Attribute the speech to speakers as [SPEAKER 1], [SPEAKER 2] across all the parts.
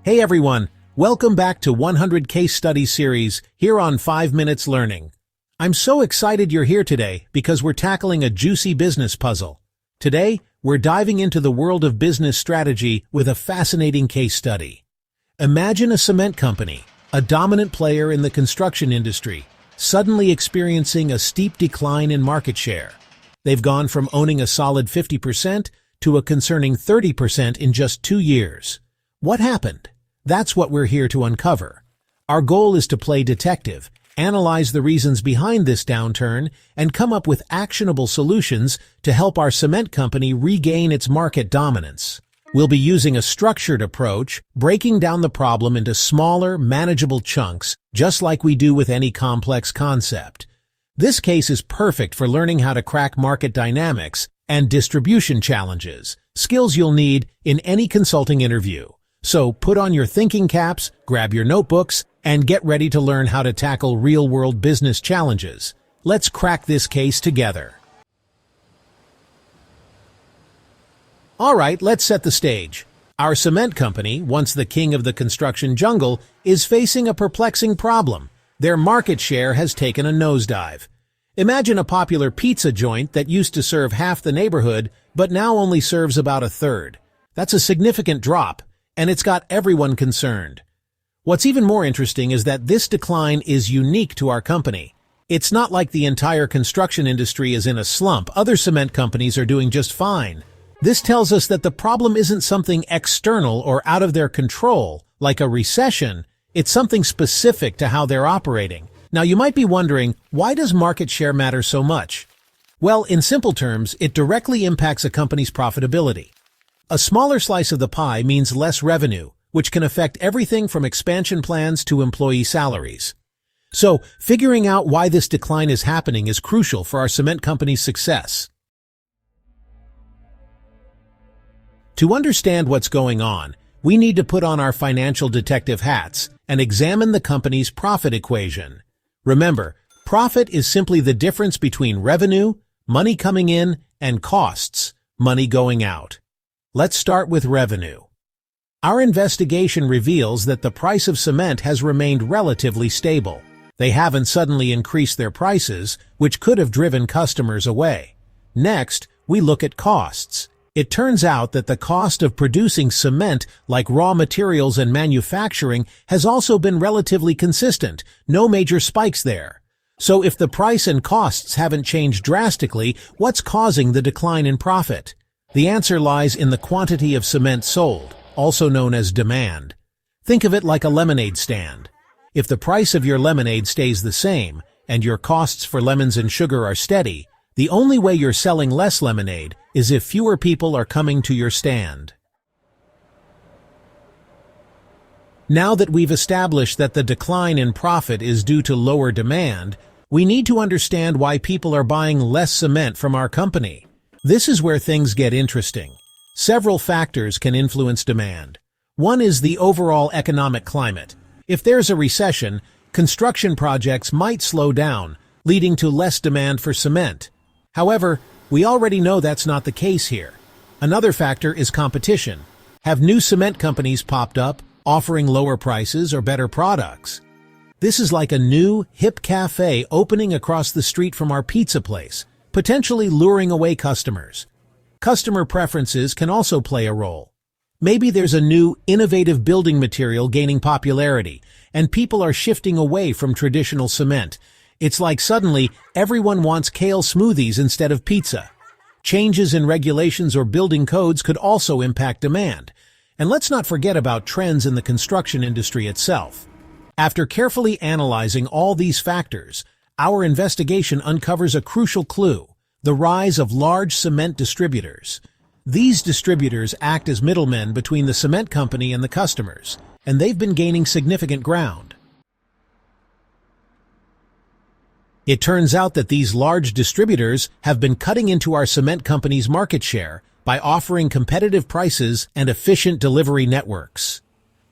[SPEAKER 1] Hey everyone, welcome back to 100 Case Study Series here on 5 Minutes Learning. I'm so excited you're here today because we're tackling a juicy business puzzle. Today, we're diving into the world of business strategy with a fascinating case study. Imagine a cement company, a dominant player in the construction industry, suddenly experiencing a steep decline in market share. They've gone from owning a solid 50% to a concerning 30% in just 2 years. What happened? That's what we're here to uncover. Our goal is to play detective, analyze the reasons behind this downturn, and come up with actionable solutions to help our cement company regain its market dominance. We'll be using a structured approach, breaking down the problem into smaller, manageable chunks, just like we do with any complex concept. This case is perfect for learning how to crack market dynamics and distribution challenges, skills you'll need in any consulting interview. So put on your thinking caps, grab your notebooks, and get ready to learn how to tackle real-world business challenges. Let's crack this case together. All right, let's set the stage. Our cement company, once the king of the construction jungle, is facing a perplexing problem. Their market share has taken a nosedive. Imagine a popular pizza joint that used to serve half the neighborhood, but now only serves about a third. That's a significant drop, and it's got everyone concerned. What's even more interesting is that this decline is unique to our company. It's not like the entire construction industry is in a slump. Other cement companies are doing just fine. This tells us that the problem isn't something external or out of their control, like a recession. It's something specific to how they're operating. Now, you might be wondering, why does market share matter so much? Well, in simple terms, it directly impacts a company's profitability. A smaller slice of the pie means less revenue, which can affect everything from expansion plans to employee salaries. So, figuring out why this decline is happening is crucial for our cement company's success. To understand what's going on, we need to put on our financial detective hats and examine the company's profit equation. Remember, profit is simply the difference between revenue, money coming in, and costs, money going out. Let's start with revenue. Our investigation reveals that the price of cement has remained relatively stable. They haven't suddenly increased their prices, which could have driven customers away. Next, we look at costs. It turns out that the cost of producing cement, like raw materials and manufacturing, has also been relatively consistent. No major spikes there. So if the price and costs haven't changed drastically, what's causing the decline in profit? The answer lies in the quantity of cement sold, also known as demand. Think of it like a lemonade stand. If the price of your lemonade stays the same, and your costs for lemons and sugar are steady, the only way you're selling less lemonade is if fewer people are coming to your stand. Now that we've established that the decline in profit is due to lower demand, we need to understand why people are buying less cement from our company. This is where things get interesting. Several factors can influence demand. One is the overall economic climate. If there's a recession, construction projects might slow down, leading to less demand for cement. However, we already know that's not the case here. Another factor is competition. Have new cement companies popped up, offering lower prices or better products? This is like a new, hip cafe opening across the street from our pizza place, potentially luring away customers. Customer preferences can also play a role. Maybe there's a new, innovative building material gaining popularity, and people are shifting away from traditional cement. It's like suddenly, everyone wants kale smoothies instead of pizza. Changes in regulations or building codes could also impact demand. And let's not forget about trends in the construction industry itself. After carefully analyzing all these factors, our investigation uncovers a crucial clue: the rise of large cement distributors. These distributors act as middlemen between the cement company and the customers, and they've been gaining significant ground. It turns out that these large distributors have been cutting into our cement company's market share by offering competitive prices and efficient delivery networks.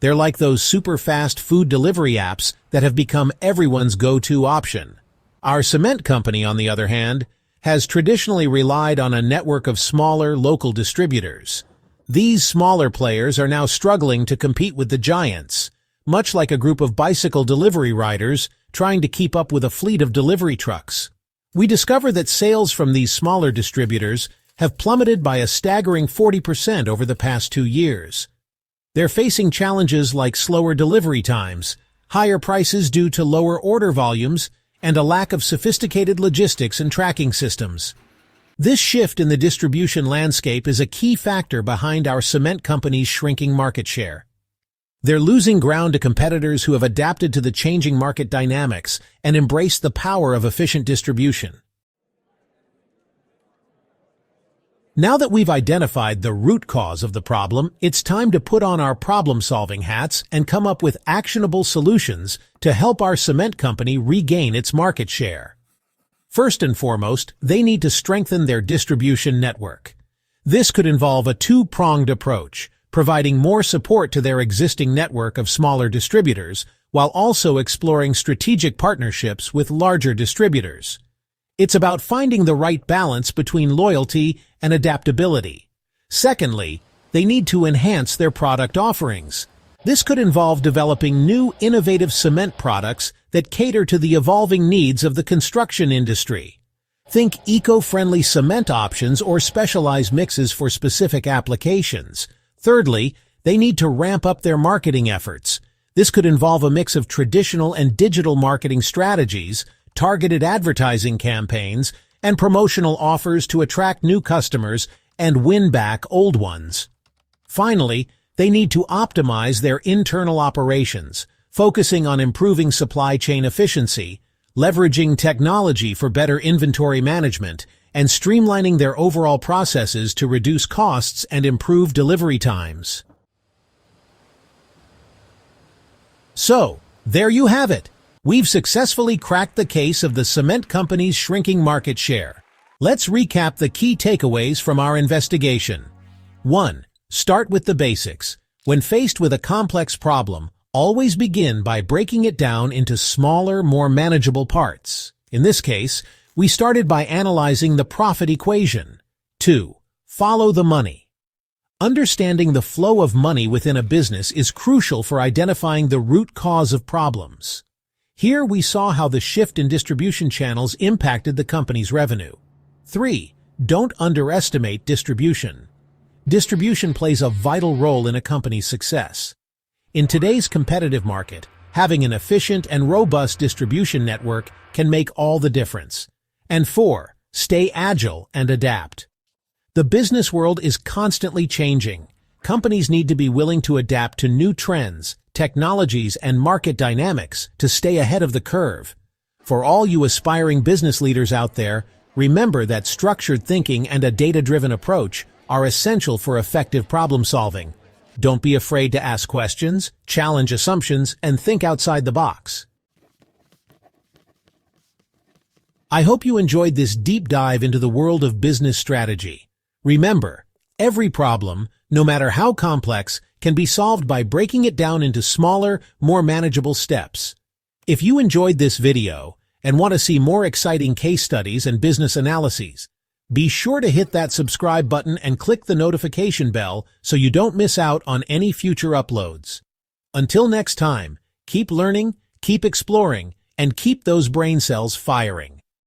[SPEAKER 1] They're like those super-fast food delivery apps that have become everyone's go-to option. Our cement company, on the other hand, has traditionally relied on a network of smaller local distributors. These smaller players are now struggling to compete with the giants, much like a group of bicycle delivery riders trying to keep up with a fleet of delivery trucks. We discover that sales from these smaller distributors have plummeted by a staggering 40% over the past 2 years. They're facing challenges like slower delivery times, higher prices due to lower order volumes, and a lack of sophisticated logistics and tracking systems. This shift in the distribution landscape is a key factor behind our cement company's shrinking market share. They're losing ground to competitors who have adapted to the changing market dynamics and embraced the power of efficient distribution. Now that we've identified the root cause of the problem, it's time to put on our problem-solving hats and come up with actionable solutions to help our cement company regain its market share. First and foremost, they need to strengthen their distribution network. This could involve a two-pronged approach, providing more support to their existing network of smaller distributors, while also exploring strategic partnerships with larger distributors. It's about finding the right balance between loyalty and adaptability. Secondly, they need to enhance their product offerings. This could involve developing new, innovative cement products that cater to the evolving needs of the construction industry. Think eco-friendly cement options or specialized mixes for specific applications. Thirdly, they need to ramp up their marketing efforts. This could involve a mix of traditional and digital marketing strategies, targeted advertising campaigns, and promotional offers to attract new customers and win back old ones. Finally, they need to optimize their internal operations, focusing on improving supply chain efficiency, leveraging technology for better inventory management, and streamlining their overall processes to reduce costs and improve delivery times. So, there you have it. We've successfully cracked the case of the cement company's shrinking market share. Let's recap the key takeaways from our investigation. 1. Start with the basics. When faced with a complex problem, always begin by breaking it down into smaller, more manageable parts. In this case, we started by analyzing the profit equation. 2. Follow the money. Understanding the flow of money within a business is crucial for identifying the root cause of problems. Here we saw how the shift in distribution channels impacted the company's revenue. 3. Don't underestimate distribution. Distribution plays a vital role in a company's success. In today's competitive market, having an efficient and robust distribution network can make all the difference. And 4. Stay agile and adapt. The business world is constantly changing. Companies need to be willing to adapt to new trends, technologies, and market dynamics to stay ahead of the curve. For all you aspiring business leaders out there, remember that structured thinking and a data-driven approach are essential for effective problem-solving. Don't be afraid to ask questions, challenge assumptions, and think outside the box. I hope you enjoyed this deep dive into the world of business strategy. Remember, every problem, no matter how complex, can be solved by breaking it down into smaller, more manageable steps. If you enjoyed this video and want to see more exciting case studies and business analyses, be sure to hit that subscribe button and click the notification bell so you don't miss out on any future uploads. Until next time, keep learning, keep exploring, and keep those brain cells firing.